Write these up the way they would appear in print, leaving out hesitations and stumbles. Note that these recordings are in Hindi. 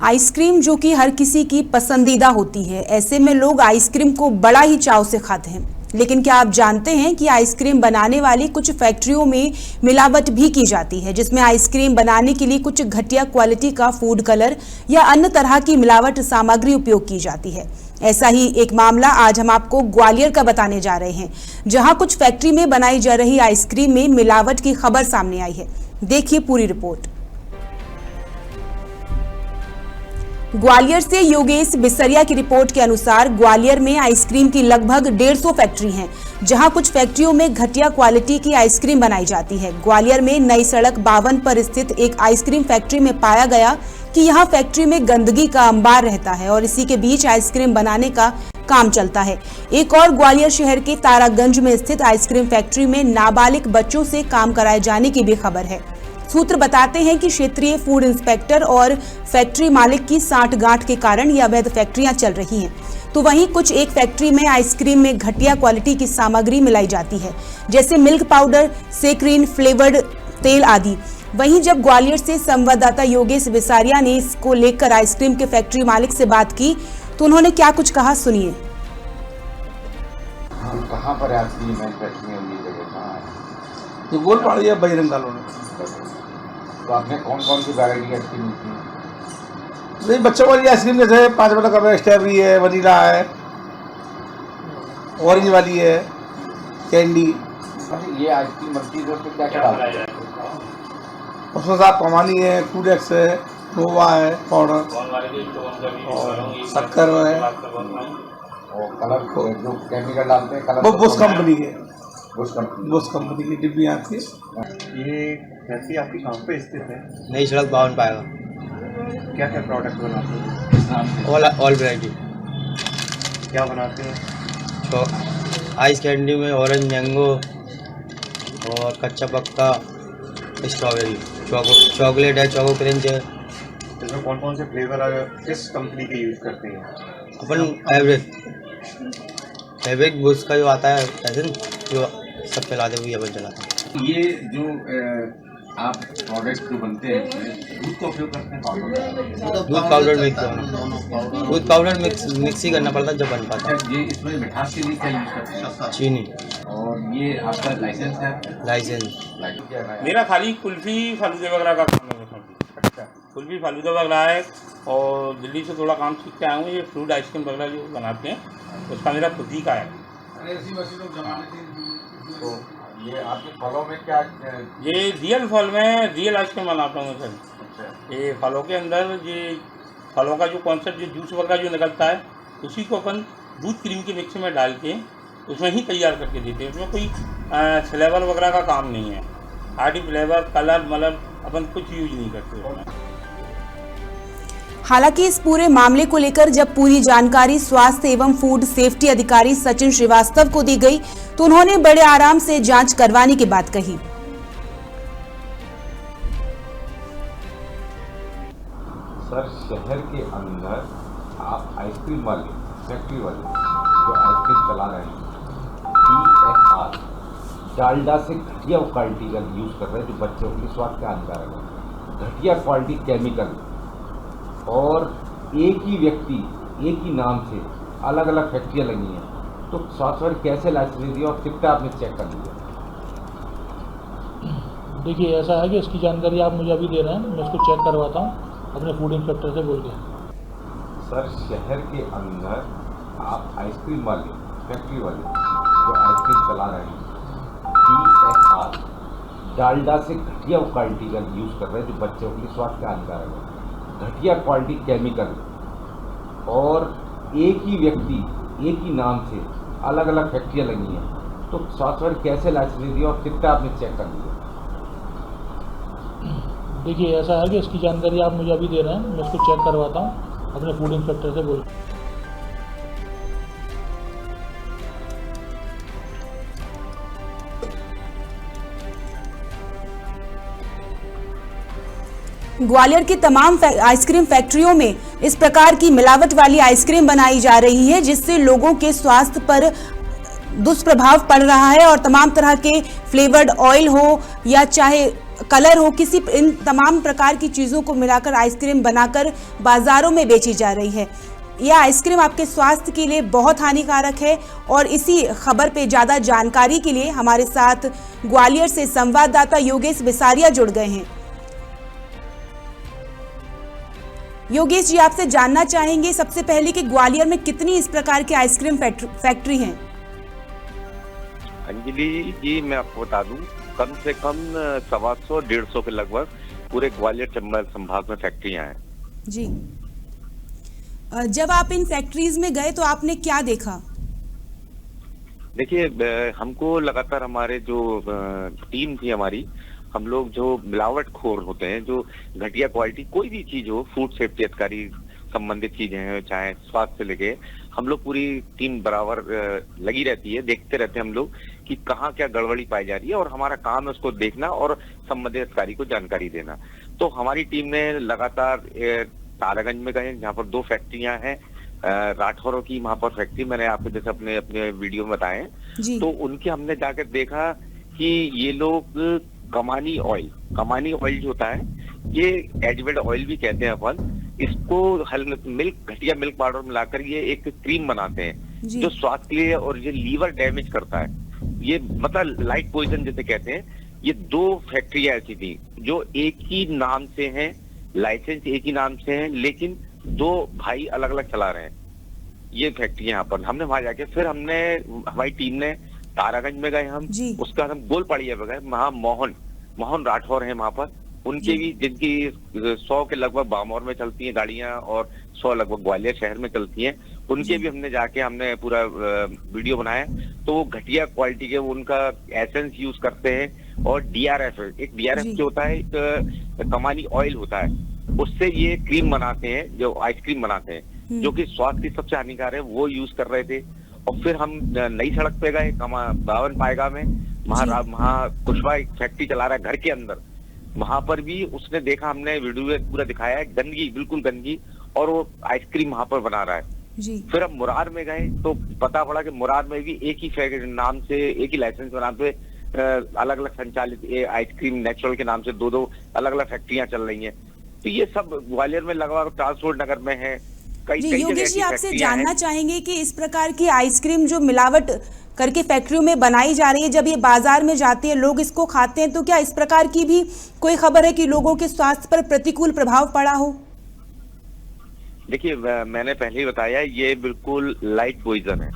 आइसक्रीम जो कि हर किसी की पसंदीदा होती है, ऐसे में लोग आइसक्रीम को बड़ा ही चाव से खाते हैं। लेकिन क्या आप जानते हैं कि आइसक्रीम बनाने वाली कुछ फैक्ट्रियों में मिलावट भी की जाती है, जिसमें आइसक्रीम बनाने के लिए कुछ घटिया क्वालिटी का फूड कलर या अन्य तरह की मिलावट सामग्री उपयोग की जाती है। ऐसा ही एक मामला आज हम आपको ग्वालियर का बताने जा रहे हैं, जहां कुछ फैक्ट्री में बनाई जा रही आइसक्रीम में मिलावट की खबर सामने आई है। देखिए पूरी रिपोर्ट। ग्वालियर से योगेश बिसरिया की रिपोर्ट के अनुसार ग्वालियर में आइसक्रीम की लगभग 150 फैक्ट्री हैं, जहां कुछ फैक्ट्रियों में घटिया क्वालिटी की आइसक्रीम बनाई जाती है। ग्वालियर में नई सड़क 52 पर स्थित एक आइसक्रीम फैक्ट्री में पाया गया कि यहां फैक्ट्री में गंदगी का अंबार रहता है और इसी के बीच आइसक्रीम बनाने का काम चलता है। एक और ग्वालियर शहर के तारागंज में स्थित आइसक्रीम फैक्ट्री में नाबालिग बच्चों से काम कराए जाने की भी खबर है। सूत्र बताते हैं कि क्षेत्रीय फूड इंस्पेक्टर और फैक्ट्री मालिक की सांठगांठ के कारण ये अवैध फैक्ट्रियां चल रही हैं। तो वहीं कुछ एक फैक्ट्री में आइसक्रीम में घटिया क्वालिटी की सामग्री मिलाई जाती है, जैसे मिल्क पाउडर, सेक्रीन, फ्लेवर्ड तेल आदि। वहीं जब ग्वालियर से संवाददाता योगेश बिसारिया ने इसको लेकर आइसक्रीम के फैक्ट्री मालिक से बात की तो उन्होंने क्या कुछ कहा, सुनिए। कहाँ पर आइसक्रीम मैन्युफैक्चरिंग होगी, जगह कहाँ है? तो बोल पा रही है बजरंग कॉलोनी। तो आपने कौन कौन सी वैरायटी की आइसक्रीम मिलती है? नहीं, बच्चों वाली आइसक्रीम जैसे 5 वाला कप है, स्ट्रॉबेरी है, वनीला है, ऑरेंज वाली है, कैंडी। अच्छा, ये आइसक्रीम बनती है तो उसमें क्या क्या डालते हैं? उसमें साथ कमानी है, कूडेक्स है, नोवा है, पाउडर और शक्कर है और कलर जो केमिकल डालते हैं, कलर वो बुश कंपनी के, बुश कंपनी की डिब्बी आती है। ये फैक्ट्री आपकी कहाँ पे स्थित है? नई सड़क 52 पाएगा। क्या क्या प्रोडक्ट बनाते हैं? All variety. क्या बनाते हैं? तो आइस कैंडी में ऑरेंज मैंगो और कच्चा पक्का, स्ट्रॉबेरी, चॉकलेट है, चोको क्रंच है। इसमें कौन कौन से फ्लेवर किस कंपनी के यूज़ करते हैं? अपन एवरेज बुश का जो आता है ऐसे जो सब चलाते हुए अपन चलाते हैं। ये जो आप प्रोडक्ट जो बनते हैं दूध का उपयोग करते हैं? दूध पाउडर मिक्स ही करना पड़ता है जब बन पाता है। ये इसमें मिठास के लिए क्या यूज करते हैं? चीनी। और ये आपका लाइसेंस है? लाइसेंस मेरा खाली कुल्फ़ी फालूदे वगैरह का काम है। अच्छा, कुल्फ़ी फालूदा वगैरह है और दिल्ली से थोड़ा काम सीख के आया हूँ। ये फ्रूट आइसक्रीम वगैरह जो बनाते हैं उसका मेरा खुद ही का है। तो ये आपके फलों में क्या? ये रियल फल में रियल आइसक्रीम बनाता हूँ सर। अच्छा, ये फलों के अंदर ये फलों का जो कॉन्सेप्ट जो जूस वगैरह जो निकलता है उसी को अपन दूध क्रीम के मिक्स में डाल के उसमें ही तैयार करके देते हैं। उसमें कोई फ्लेवर वगैरह का काम नहीं है। आर्टी फ्लेवर कलर मतलब अपन कुछ यूज नहीं करते उसमें। हालांकि इस पूरे मामले को लेकर जब पूरी जानकारी स्वास्थ्य एवं फूड सेफ्टी अधिकारी सचिन श्रीवास्तव को दी गई तो उन्होंने बड़े आराम से जांच करवाने की बात कही। सर, शहर के अंदर आप आइसक्रीम वाले फैक्ट्री वाले जो आइसक्रीम चला रहे हैं DSR डालडा से घटिया क्वालिटी का यूज़ कर रहे हैं, जो बच्चों के स्वास्थ्य का हानिकारक है। घटिया क्वालिटी केमिकल और एक ही व्यक्ति एक ही नाम से अलग अलग फैक्ट्रियाँ लगी हैं, तो स्वास्थ्य कैसे लाइसेंस दिया और कितना आपने चेक कर लिया? देखिए, ऐसा है कि इसकी जानकारी आप मुझे अभी दे रहे हैं, मैं इसको चेक करवाता हूँ अपने फूड इंस्पेक्टर से बोल के। सर, शहर के अंदर आप आइसक्रीम वाले फैक्ट्री वाले जो आइसक्रीम चला रहे हैं DSR डालडा से घटिया क्वालिटी का यूज़ कर रहे हैं, जो बच्चों के स्वास्थ्य का हानिकारक है। घटिया क्वालिटी केमिकल और एक ही व्यक्ति एक ही नाम से अलग अलग फैक्ट्रियाँ लगी हैं, तो स्वास्थ्य कैसे लाइसेंस दिया और कितना आपने चेक कर लिया? देखिए, ऐसा है कि इसकी जानकारी आप मुझे अभी दे रहे हैं, मैं इसको चेक करवाता हूँ अपने फूड इंस्पेक्टर से बोल के। ग्वालियर की तमाम आइसक्रीम फैक्ट्रियों में इस प्रकार की मिलावट वाली आइसक्रीम बनाई जा रही है, जिससे लोगों के स्वास्थ्य पर दुष्प्रभाव पड़ रहा है और तमाम तरह के फ्लेवर्ड ऑयल हो या चाहे कलर हो, किसी इन तमाम प्रकार की चीज़ों को मिलाकर आइसक्रीम बनाकर बाजारों में बेची जा रही है। यह आइसक्रीम आपके स्वास्थ्य के लिए बहुत हानिकारक है। और इसी खबर पे ज़्यादा जानकारी के लिए हमारे साथ ग्वालियर से संवाददाता योगेश बिसारिया जुड़ गए हैं। योगेश जी, आपसे जानना चाहेंगे सबसे पहले कि ग्वालियर में कितनी इस प्रकार की आइसक्रीम फैक्ट्री हैं? अंजलि जी, मैं आपको बता दूं, कम से कम 125-150 के लगभग पूरे ग्वालियर चंबल संभाग में फैक्ट्रियां हैं। जी, जब आप इन फैक्ट्रीज में गए तो आपने क्या देखा? देखिए, हमको लगातार हमारे जो टीम थी हमारी, हम लोग जो मिलावटखोर होते हैं, जो घटिया क्वालिटी कोई भी चीज हो, फूड सेफ्टी अधिकारी संबंधित चीजें हैं, चाहे स्वास्थ्य से लेके, हम लोग पूरी टीम बराबर लगी रहती है, देखते रहते हैं हम लोग कि कहाँ क्या गड़बड़ी पाई जा रही है, और हमारा काम है उसको देखना और संबंधित अधिकारी को जानकारी देना। तो हमारी टीम ने लगातार तारागंज में गए, जहाँ पर 2 फैक्ट्रियां हैं, राठौरों की वहां पर फैक्ट्री, मैंने आपको जैसे अपने वीडियो में बताए, तो उनके हमने जाकर देखा कि ये लोग कमानी ऑयल जो होता है, ये एजवेड ऑयल भी कहते हैं अपन, इसको घटिया मिल्क पाउडर मिलाकर ये एक क्रीम बनाते हैं जो स्वास्थ्य के लिए और ये लीवर डैमेज करता है। ये मतलब लाइट पॉइजन जिसे कहते हैं। ये 2 फैक्ट्रियां ऐसी थी जो एक ही नाम से हैं, लाइसेंस एक ही नाम से हैं, लेकिन 2 भाई अलग अलग चला रहे हैं ये फैक्ट्री। यहाँ पर हमने वहां जाके फिर हमारी टीम ने तारागंज में गए, हम उसके बाद हम गोलपाड़िया में गए, वहां मोहन राठौर है वहां पर, उनके भी जिनकी 100 के लगभग बामौर में चलती हैं गाड़ियां और 100 लगभग ग्वालियर शहर में चलती हैं, उनके भी हमने जाके हमने पूरा वीडियो बनाया। तो वो घटिया क्वालिटी के उनका एसेंस यूज करते हैं, और डीआरएफ जो होता है, एक कमानी ऑयल होता है, उससे ये क्रीम बनाते हैं, जो आइसक्रीम बनाते हैं, जो कि स्वास्थ्य की सबसे हानिकारक है, वो यूज कर रहे थे। और फिर हम नई सड़क पे गए, बावन पाएगा में, वहाँ कुशवा एक फैक्ट्री चला रहा है घर के अंदर, वहां पर भी उसने देखा, हमने वीडियो में पूरा दिखाया है, गंदगी, बिल्कुल गंदगी, और वो आइसक्रीम वहां पर बना रहा है। फिर हम मुरार में गए तो पता पड़ा कि मुरार में भी एक ही नाम से, एक ही लाइसेंस के नाम से अलग अलग संचालित आइसक्रीम नेचुरल के नाम से 2 अलग अलग फैक्ट्रियां चल रही हैं। तो ये सब ग्वालियर में लगभग ट्रांसपोर्ट नगर में है। कई योगेश जी, आपसे जानना चाहेंगे कि इस प्रकार की आइसक्रीम जो मिलावट करके फैक्ट्रियों में बनाई जा रही है, जब ये बाजार में जाती है, लोग इसको खाते हैं, तो क्या इस प्रकार की भी कोई खबर है कि लोगों के स्वास्थ्य पर प्रतिकूल प्रभाव पड़ा हो? देखिए, मैंने पहले ही बताया, ये बिल्कुल लाइट पॉइजन है।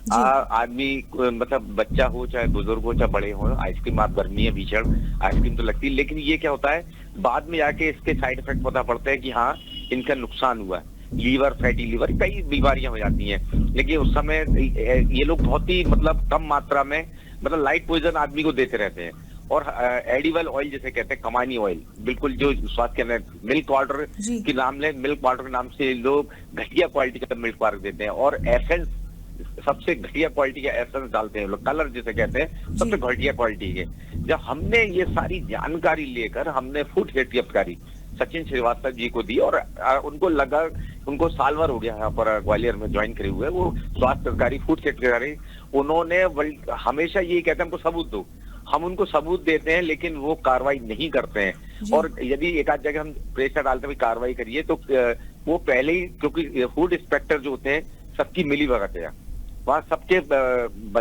आदमी मतलब बच्चा हो चाहे बुजुर्ग हो चाहे बड़े हो, आइसक्रीम आप गर्मी है भीषण आइसक्रीम तो लगती है, लेकिन ये क्या होता है, बाद में जाके इसके साइड इफेक्ट पता पड़ता है कि हाँ इनका नुकसान हुआ है, लीवर, फैटी लीवर, कई बीमारियां हो जाती हैं। लेकिन उस समय ये लोग बहुत ही मतलब कम मात्रा में, मतलब लाइट पॉइजन आदमी को देते रहते हैं। और एडिबल ऑयल जिसे कहते हैं, कमानी ऑयल, बिल्कुल जो स्वास्थ्य के अंदर, मिल्क पाउडर के नाम ले, मिल्क पाउडर के नाम से लोग घटिया क्वालिटी का मिल्क पाउडर देते हैं, और एसेंस, सबसे घटिया क्वालिटी का एसेंस डालते हैं लोग, कलर जिसे कहते हैं, सबसे घटिया क्वालिटी के। जब हमने ये सारी जानकारी लेकर हमने फूड सेफ्टी अधिकारी सचिन श्रीवास्तव जी को दी, और उनको लगा, उनको साल भर हो गया यहाँ पर ग्वालियर में ज्वाइन करे हुए, वो स्वास्थ्य अधिकारी, फूड सेफ्टी अधिकारी, उन्होंने हमेशा यही कहते हैं हमको सबूत दो, हम उनको सबूत देते हैं, लेकिन वो कार्रवाई नहीं करते हैं। और यदि एक आध जगह हम प्रेशर डालते हुए कार्रवाई करिए तो वो पहले ही, क्योंकि फूड इंस्पेक्टर जो होते हैं सबकी मिली भगत है, वहाँ सबके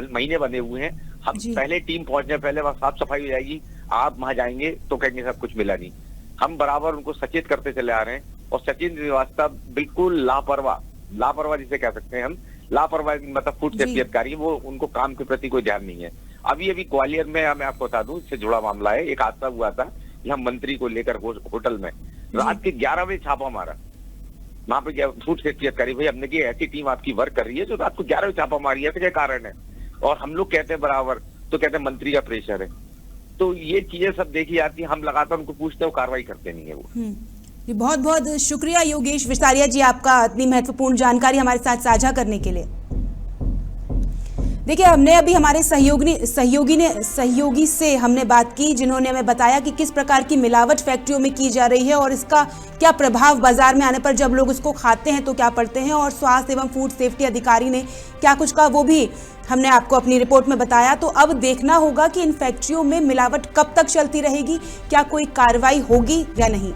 महीने बने हुए हैं, हम पहले टीम पहुंचने पहले वहाँ साफ सफाई हो जाएगी, आप वहां जाएंगे तो कहेंगे सब कुछ मिला नहीं। हम बराबर उनको सचेत करते चले आ रहे हैं, और सचिन श्रीवास्तव बिल्कुल लापरवाह जिसे कह सकते हैं हम, लापरवाह मतलब फूड सेफ्टी अधिकारी, वो उनको काम के प्रति कोई ध्यान नहीं है। अभी ग्वालियर में मैं आपको बता दूं, इससे जुड़ा मामला है, एक हादसा हुआ था यहाँ मंत्री को लेकर होटल में, रात के 11 बजे छापा मारा, वहां पे फूड सेफ्टी अधिकारी, भाई हमने की ऐसी टीम आपकी वर्क कर रही है जो रात को 11 बजे छापा मारी है, तो क्या कारण है? और हम लोग कहते हैं बराबर, तो कहते हैं मंत्री का प्रेशर है। तो ये चीजें सब देखी जाती है, हम लगातार उनको पूछते हैं, वो कार्रवाई करते नहीं है वो। बहुत बहुत शुक्रिया योगेश बिसारिया जी, आपका इतनी महत्वपूर्ण जानकारी हमारे साथ साझा करने के लिए। देखिए, हमने अभी हमारे सहयोगी से हमने बात की, जिन्होंने हमें बताया कि किस प्रकार की मिलावट फैक्ट्रियों में की जा रही है और इसका क्या प्रभाव बाजार में आने पर जब लोग इसको खाते हैं तो क्या पड़ते हैं, और स्वास्थ्य एवं फूड सेफ्टी अधिकारी ने क्या कुछ कहा वो भी हमने आपको अपनी रिपोर्ट में बताया। तो अब देखना होगा कि इन फैक्ट्रियों में मिलावट कब तक चलती रहेगी, क्या कोई कार्रवाई होगी या नहीं।